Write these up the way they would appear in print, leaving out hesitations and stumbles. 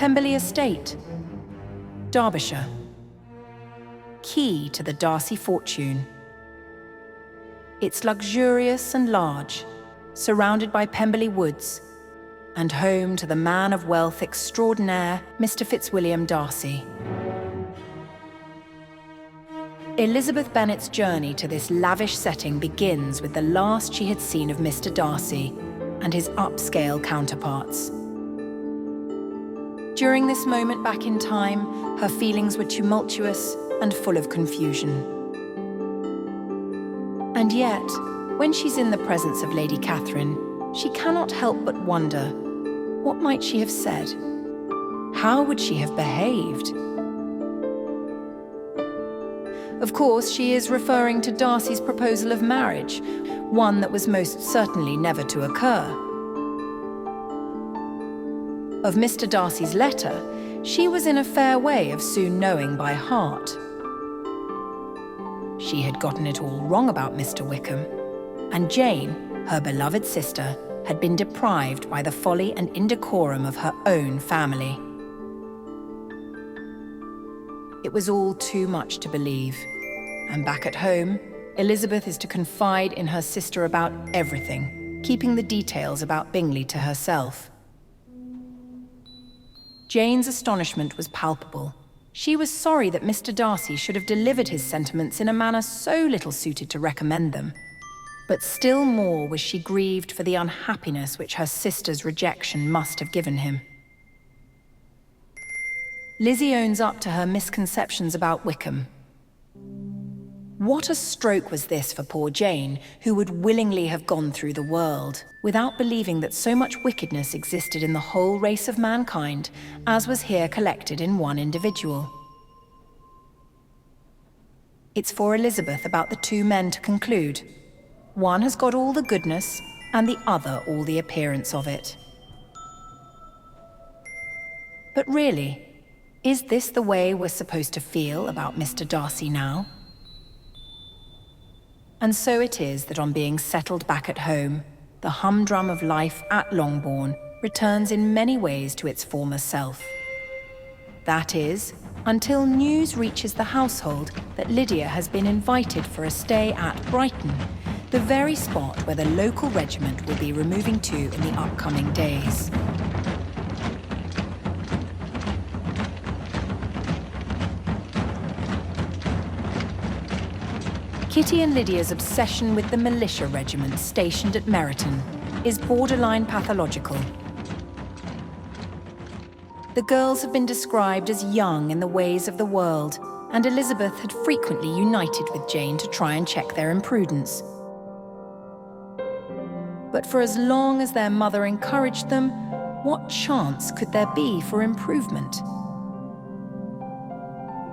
Pemberley estate, Derbyshire. Key to the Darcy fortune. It's luxurious and large, surrounded by Pemberley woods, and home to the man of wealth extraordinaire, Mr. Fitzwilliam Darcy. Elizabeth Bennet's journey to this lavish setting begins with the last she had seen of Mr. Darcy and his upscale counterparts. During this moment back in time, her feelings were tumultuous and full of confusion. And yet, when she's in the presence of Lady Catherine, she cannot help but wonder, what might she have said? How would she have behaved? Of course, she is referring to Darcy's proposal of marriage, one that was most certainly never to occur. Of Mr. Darcy's letter, she was in a fair way of soon knowing by heart. She had gotten it all wrong about Mr. Wickham, and Jane, her beloved sister, had been deprived by the folly and indecorum of her own family. It was all too much to believe, and back at home, Elizabeth is to confide in her sister about everything, keeping the details about Bingley to herself. Jane's astonishment was palpable. She was sorry that Mr. Darcy should have delivered his sentiments in a manner so little suited to recommend them. But still more was she grieved for the unhappiness which her sister's rejection must have given him. Lizzy owns up to her misconceptions about Wickham. What a stroke was this for poor Jane, who would willingly have gone through the world, without believing that so much wickedness existed in the whole race of mankind, as was here collected in one individual. It's for Elizabeth about the two men to conclude. One has got all the goodness, and the other all the appearance of it. But really, is this the way we're supposed to feel about Mr. Darcy now? And so it is that on being settled back at home, the humdrum of life at Longbourn returns in many ways to its former self. That is, until news reaches the household that Lydia has been invited for a stay at Brighton, the very spot where the local regiment will be removing to in the upcoming days. Kitty and Lydia's obsession with the militia regiment stationed at Meryton is borderline pathological. The girls have been described as young in the ways of the world, and Elizabeth had frequently united with Jane to try and check their imprudence. But for as long as their mother encouraged them, what chance could there be for improvement?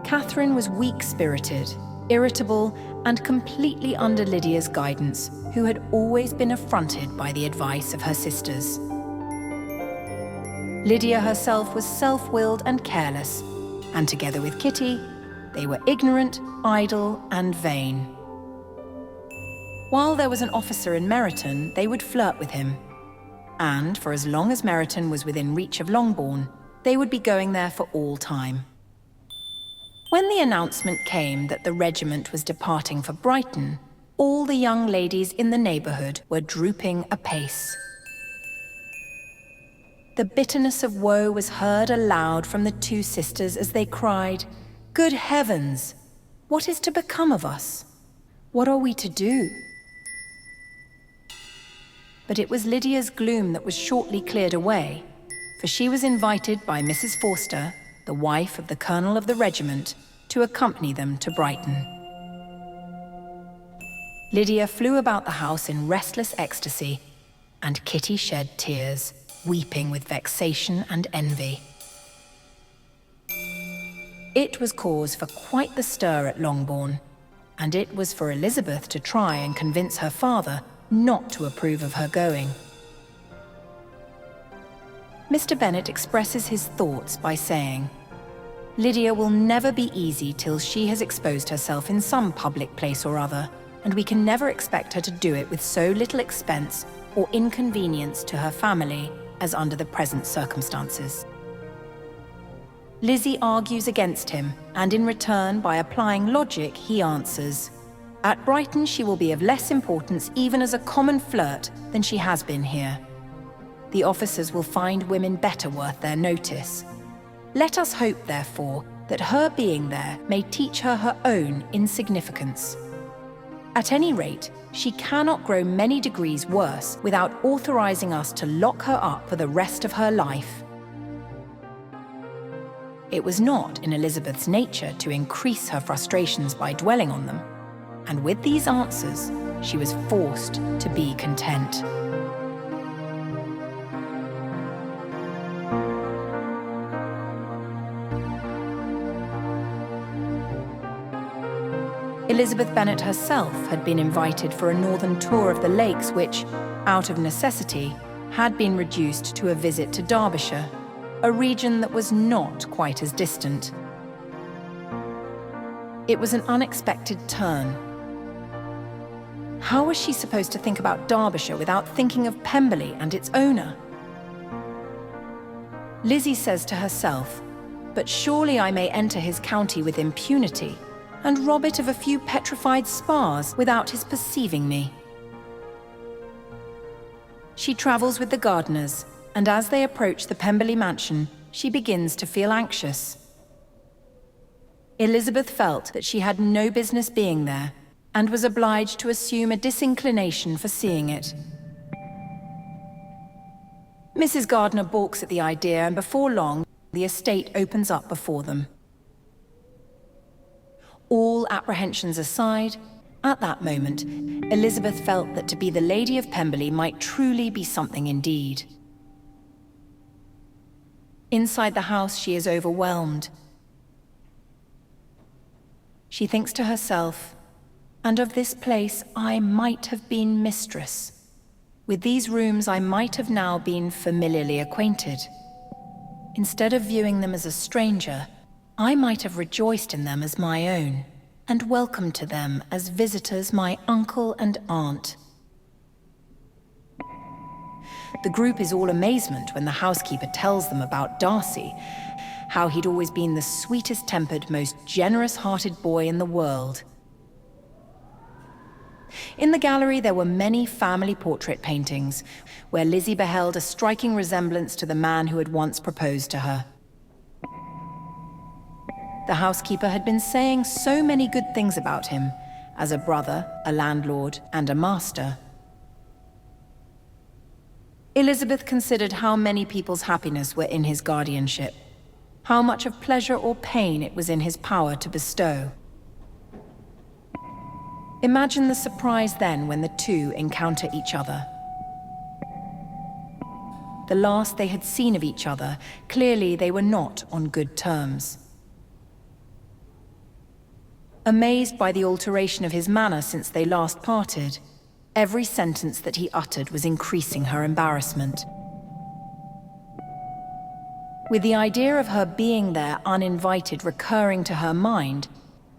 Catherine was weak-spirited, irritable, and completely under Lydia's guidance, who had always been affronted by the advice of her sisters. Lydia herself was self-willed and careless, and together with Kitty, they were ignorant, idle, and vain. While there was an officer in Meryton, they would flirt with him. And for as long as Meryton was within reach of Longbourn, they would be going there for all time. When the announcement came that the regiment was departing for Brighton, all the young ladies in the neighbourhood were drooping apace. The bitterness of woe was heard aloud from the two sisters as they cried, "Good heavens! What is to become of us? What are we to do?" But it was Lydia's gloom that was shortly cleared away, for she was invited by Mrs. Forster, the wife of the colonel of the regiment, to accompany them to Brighton. Lydia flew about the house in restless ecstasy, and Kitty shed tears, weeping with vexation and envy. It was cause for quite the stir at Longbourn, and it was for Elizabeth to try and convince her father not to approve of her going. Mr. Bennet expresses his thoughts by saying, "Lydia will never be easy till she has exposed herself in some public place or other, and we can never expect her to do it with so little expense or inconvenience to her family as under the present circumstances." Lizzy argues against him, and in return, by applying logic, he answers. At Brighton, she will be of less importance even as a common flirt than she has been here. The officers will find women better worth their notice. Let us hope, therefore, that her being there may teach her her own insignificance. At any rate, she cannot grow many degrees worse without authorizing us to lock her up for the rest of her life. It was not in Elizabeth's nature to increase her frustrations by dwelling on them, and with these answers, she was forced to be content. Elizabeth Bennet herself had been invited for a northern tour of the lakes which, out of necessity, had been reduced to a visit to Derbyshire, a region that was not quite as distant. It was an unexpected turn. How was she supposed to think about Derbyshire without thinking of Pemberley and its owner? Lizzy says to herself, "But surely I may enter his county with impunity and rob it of a few petrified spars without his perceiving me." She travels with the gardeners, and as they approach the Pemberley mansion, she begins to feel anxious. Elizabeth felt that she had no business being there, and was obliged to assume a disinclination for seeing it. Mrs. Gardiner balks at the idea, and before long, the estate opens up before them. All apprehensions aside, at that moment, Elizabeth felt that to be the Lady of Pemberley might truly be something indeed. Inside the house, she is overwhelmed. She thinks to herself, "And of this place I might have been mistress. With these rooms I might have now been familiarly acquainted. Instead of viewing them as a stranger, I might have rejoiced in them as my own, and welcomed to them as visitors my uncle and aunt." The group is all amazement when the housekeeper tells them about Darcy, how he'd always been the sweetest-tempered, most generous-hearted boy in the world. In the gallery there were many family portrait paintings, where Lizzy beheld a striking resemblance to the man who had once proposed to her. The housekeeper had been saying so many good things about him, as a brother, a landlord, and a master. Elizabeth considered how many people's happiness were in his guardianship, how much of pleasure or pain it was in his power to bestow. Imagine the surprise then when the two encounter each other. The last they had seen of each other, clearly they were not on good terms. Amazed by the alteration of his manner since they last parted, every sentence that he uttered was increasing her embarrassment. With the idea of her being there uninvited recurring to her mind,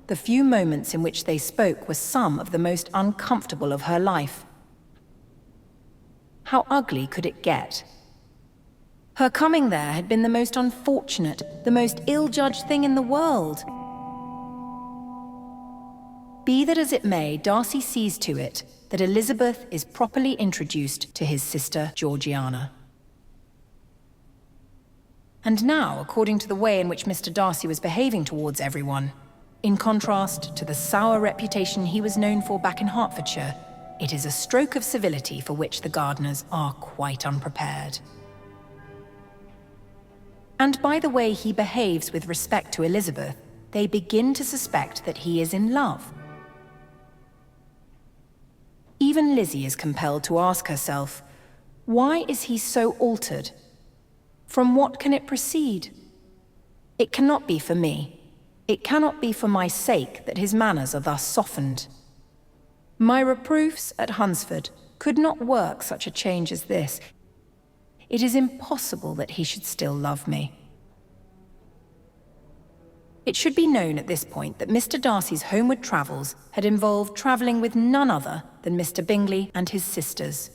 the few moments in which they spoke were some of the most uncomfortable of her life. How ugly could it get? Her coming there had been the most unfortunate, the most ill-judged thing in the world. Be that as it may, Darcy sees to it that Elizabeth is properly introduced to his sister Georgiana. And now, according to the way in which Mr. Darcy was behaving towards everyone, in contrast to the sour reputation he was known for back in Hertfordshire, it is a stroke of civility for which the Gardiners are quite unprepared. And by the way he behaves with respect to Elizabeth, they begin to suspect that he is in love. Even Lizzy is compelled to ask herself, why is he so altered? From what can it proceed? It cannot be for me. It cannot be for my sake that his manners are thus softened. My reproofs at Hunsford could not work such a change as this. It is impossible that he should still love me. It should be known at this point that Mr. Darcy's homeward travels had involved travelling with none other than Mr. Bingley and his sisters.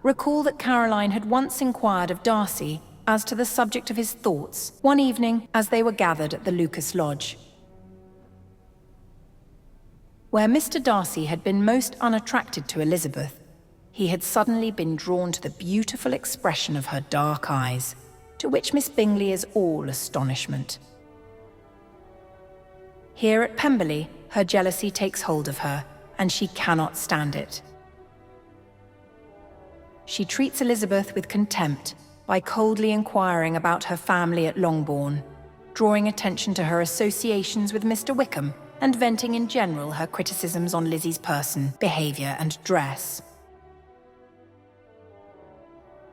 Recall that Caroline had once inquired of Darcy as to the subject of his thoughts one evening as they were gathered at the Lucas Lodge. Where Mr. Darcy had been most unattracted to Elizabeth, he had suddenly been drawn to the beautiful expression of her dark eyes, to which Miss Bingley is all astonishment. Here at Pemberley, her jealousy takes hold of her, and she cannot stand it. She treats Elizabeth with contempt by coldly inquiring about her family at Longbourn, drawing attention to her associations with Mr. Wickham, and venting in general her criticisms on Lizzy's person, behaviour and dress.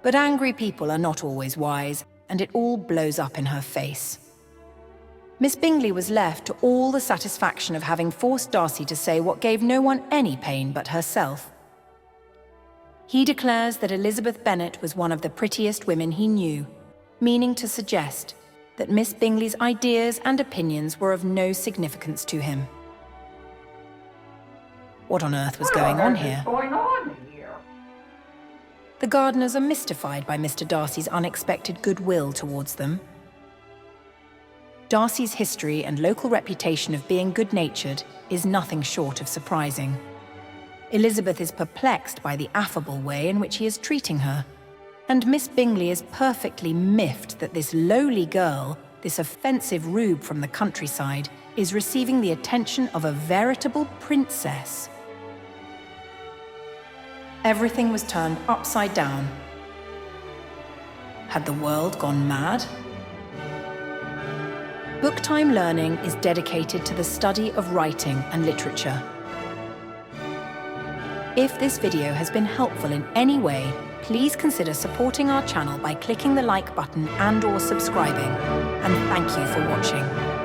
But angry people are not always wise, and it all blows up in her face. Miss Bingley was left to all the satisfaction of having forced Darcy to say what gave no one any pain but herself. He declares that Elizabeth Bennet was one of the prettiest women he knew, meaning to suggest that Miss Bingley's ideas and opinions were of no significance to him. What on earth was going on here? The Gardiners are mystified by Mr. Darcy's unexpected goodwill towards them. Darcy's history and local reputation of being good-natured is nothing short of surprising. Elizabeth is perplexed by the affable way in which he is treating her, and Miss Bingley is perfectly miffed that this lowly girl, this offensive rube from the countryside, is receiving the attention of a veritable princess. Everything was turned upside down. Had the world gone mad? Booktime Learning is dedicated to the study of writing and literature. If this video has been helpful in any way, please consider supporting our channel by clicking the like button and/or subscribing. And thank you for watching.